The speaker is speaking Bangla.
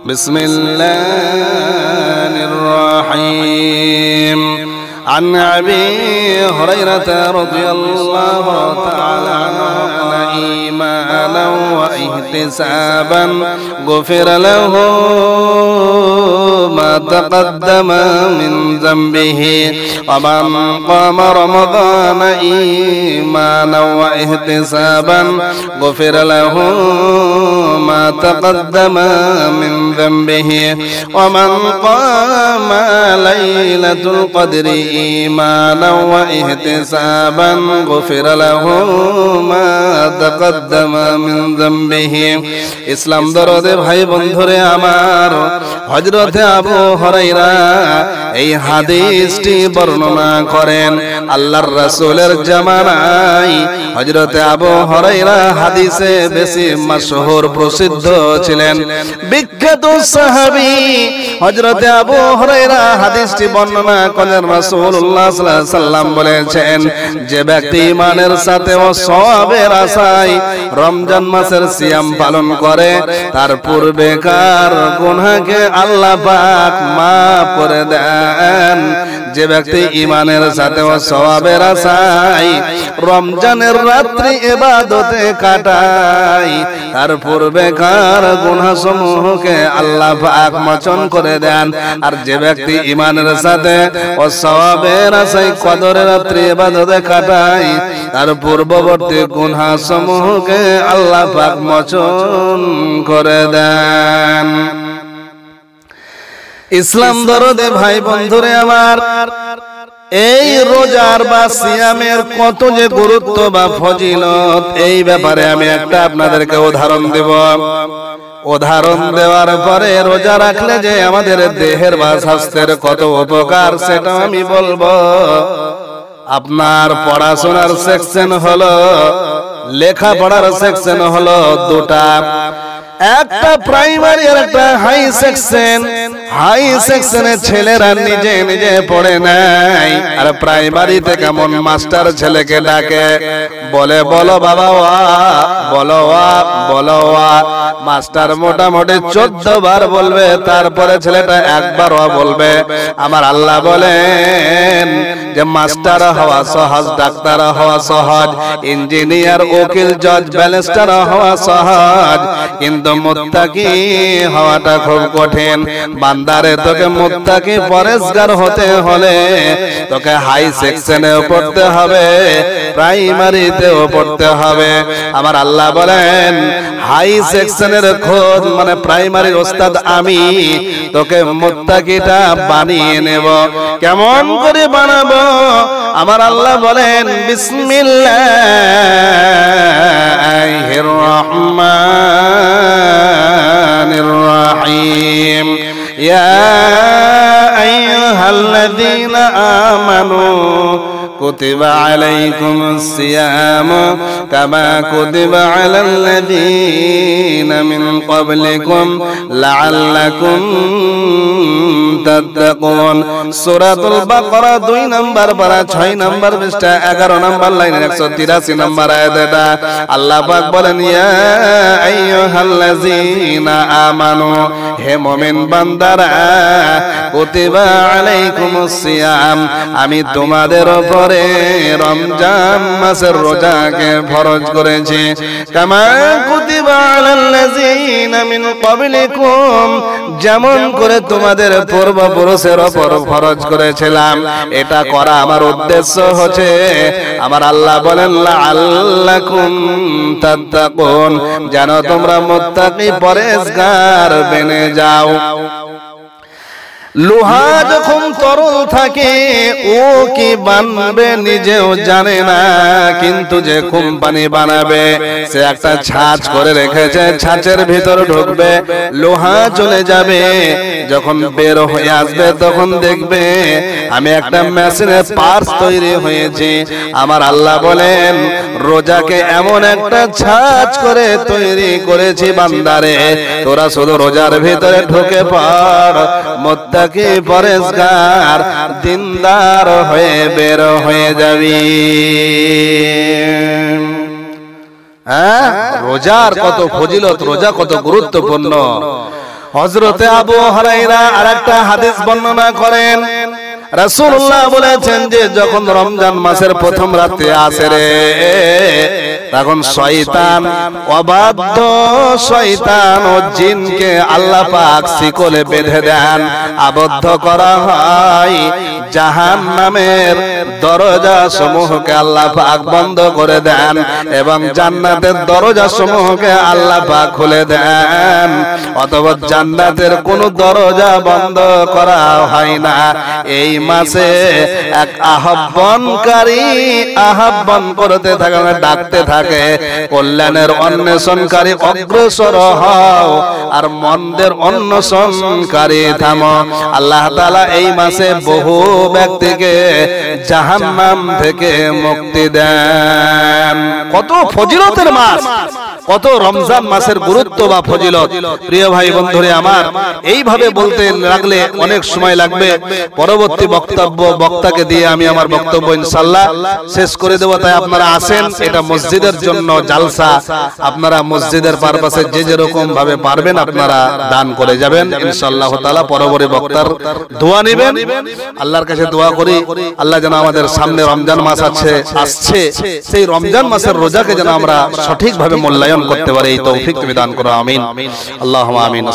বিসমিল্লাহির রহিম عن أبي هريرة رضي الله تعالى عنه إيمانا واحتسابا غفر له ما تقدم من ذنبه ومن قام رمضان إيمانا واحتسابا غفر له ما تقدم من ذنبه ومن قام ليلة القدر إيمانا واحتسابا غفر له ما تقدم من ذنبه ইসলাম দরদে ভাই বন্ধুরে আমার হযরত আবু হুরায়রা এই হাদিসটি বর্ণনা করেন আল্লাহর রাসূলের জামানায় হযরত আবু হুরায়রা হাদিসে বেশি মাশহুর প্রসিদ্ধ ছিলেন বিখ্যাত সাহাবী হযরত আবু হুরায়রা হাদিসটি বর্ণনা করেন রাসূলুল্লাহ সাল্লাল্লাহু আলাইহি ওয়াসাল্লাম বলেছেন যে ব্যক্তি ঈমানের সাথে ও সওয়াবের আশায় রমজান মাসের সিয়াম পালন করে তার পূর্বেকার গুনাহকে আল্লাহ পাক মাফ করে দেন যে ব্যক্তি ঈমানের সাথে ও সওয়াবের আশায় রমজানের রাত্রি ইবাদতে কাটায় তার পূর্বেকার গুনাহসমূহকে আল্লাহ পাক মোচন করে দেন আর যে ব্যক্তি ঈমানের সাথে ও সওয়াবের আশায় কদরের রাত্রি ইবাদতে কাটায় তার পূর্ববর্তী গুনাহসমূহকে আল্লাহ পাক মোচন করে দেন ইসলাম দরদে ভাই বন্ধুরে আমার এই রোজার বা সিয়ামের কত যে গুরুত্ব বা ফজিলত এই ব্যাপারে আমি একটা আপনাদেরকে উদাহরণ দেব উদাহরণ দেওয়ার পরে রোজা রাখলে যে আমাদের দেহের বা স্বাস্থ্যের কত উপকার সেটা আমি বলবো আপনার পড়াশোনার সেকশন হলো লেখাপড়ার সেকশন হলো দুটা একটা প্রাইমারি আর একটা হাই সেকশন হাই সেকশনে ছেলেরা নিজে নিজে পড়ে নাই আর প্রাইমারিতে কেমন মাস্টার ছেলেকে ডাকে বলে বলো বাবা ওয়া বলো ওয়া বলো ওয়া মাস্টার মোটামুটি 14 বার বলবে তারপরে ছেলেটা একবার ওয়া বলবে আমার আল্লাহ বলেন যে মাস্টার হওয়া সহজ ডাক্তার হওয়া সহজ ইঞ্জিনিয়ার উকিল জজ ব্যারিস্টার হওয়া সহজ কিন্তু মুত্তাকি হওয়াটা খুব কঠিন বান্দারে তোকে মুত্তাকি পরেশগার হতে হলে তোকে হাই সেকশনেও পড়তে হবে প্রাইমারিতেও পড়তে হবে আমার আল্লাহ বলেন হাই সেকশনের খোঁজ মানে প্রাইমারির ওস্তাদ আমি তোকে মুত্তাকিটা বানিয়ে নেব কেমন করে বানাবো আমার আল্লাহ বলেন বিসমিল্লাহির রহমানির রহিম ইয়া আইয়ুহাল্লাযীনা আমানু কুতিবা আলাইকুমুস সিয়াম কামা কুতিবা আলাল লাযীনা মিন ক্বাবলিকুম লাআল্লাকুম তাত্তাকুন সূরাতুল বাকারা 2 নম্বর পারা 6 নম্বর পৃষ্ঠা 11 নম্বর লাইনের 183 নম্বর আয়াত এটা আল্লাহ পাক বলেন ইয়া আইয়ুহাল্লাযীনা আমানু হে মুমিন বান্দারা কুতিবা আলাইকুমুস সিয়াম আমি তোমাদের উপর রমজান মাসের রোজাকে ফরজ করেছি কামা কুতিবা আলাল লাযীনা মিন ক্বাবলিকুম যেমন করে তোমাদের পূর্বপুরুষের উপর ফরজ করেছিলাম এটা করা আমার উদ্দেশ্য হচ্ছে আমার আল্লাহ বলেন লাআল্লাকুম তাত্তাকুন যেন তোমরা মুত্তাকি পরেশগার বনে যাও লোহা যখন তরল থাকে ও কি বানবে নিজেও জানে না কিন্তু যে কোম্পানি বানাবে সে একটা ছাঁচ করে রেখেছে ছাঁচের ভিতর ঢুকবে লোহা চলে যাবে যখন বের হয়ে আসবে তখন দেখবে আমি একটা মেশিনের পার্টস তৈরি হয়েছে আমার আল্লাহ বলেন রোজাকে এমন একটা ছাঁচ করে তৈরি করেছি বান্দারে তোরা শুধু রোজার ভিতরে ঢুকে পড় মুত্তাকি পরেশগার দিনদার হয়ে বের হয়ে যাবি রোজার কত ফজিলত রোজা কত গুরুত্বপূর্ণ হযরতে আবু হুরায়রা আরেকটা হাদিস বর্ণনা করেন, রাসূলুল্লাহ বলেছেন যে যখন রমজান মাসের প্রথম রাতে আসে রে, তখন শয়তান, অবাধ্য শয়তান ও জিনকে আল্লাহ পাক শিকলে বেঁধে দেন, আবদ্ধ করা হয়। জাহান্নামের দরজা সমূহকে আল্লাহ পাক বন্ধ করে দেন এবং জান্নাতের দরজা সমূহকে আল্লাহ পাক খুলে দেন। অথবা জান্নাতের কোনো দরজা বন্ধ করা হয় না। এই মাসে এক আহ্বানকারী আহ্বান করতে থাকে, ডাকতে থাকে, কল্যাণের অন্বেষণকারী অগ্রসর হও আর মন্দের অন্বেষণকারী থামো। আল্লাহ তাআলা এই মাসে বহু ব্যক্তিকে জাহান্নাম থেকে মুক্তি দেন। কত ফজিলতের মাস, কত রমজান মাসের গুরুত্ব বা ফজিলত। প্রিয় ভাই বন্ধুরে আমার, এইভাবে বলতে লাগলে অনেক সময় লাগবে। পরবর্তী বক্তাকে দিয়ে আমি আমার বক্তব্য ইনশাআল্লাহ শেষ করে দেব। তাই আপনারা আসেন, এটা মসজিদের জন্য জালসা। আপনারা মসজিদের পারপাসে যে যেরকম ভাবে পারবেন আপনারা দান করে যাবেন ইনশাআল্লাহ তাআলা। পরবর্তী বক্তার দোয়া নেবেন। আল্লাহর কাছে দোয়া করি আল্লাহ যেন আমাদের সামনে রমজান মাস আসছে, সেই রমজান মাসের রোজাকে যেন আমরা সঠিকভাবে মূল্যায়ন করতে পারি, এই তৌফিক তুমি দান করো। আমিন, আল্লাহুম্মা আমিন।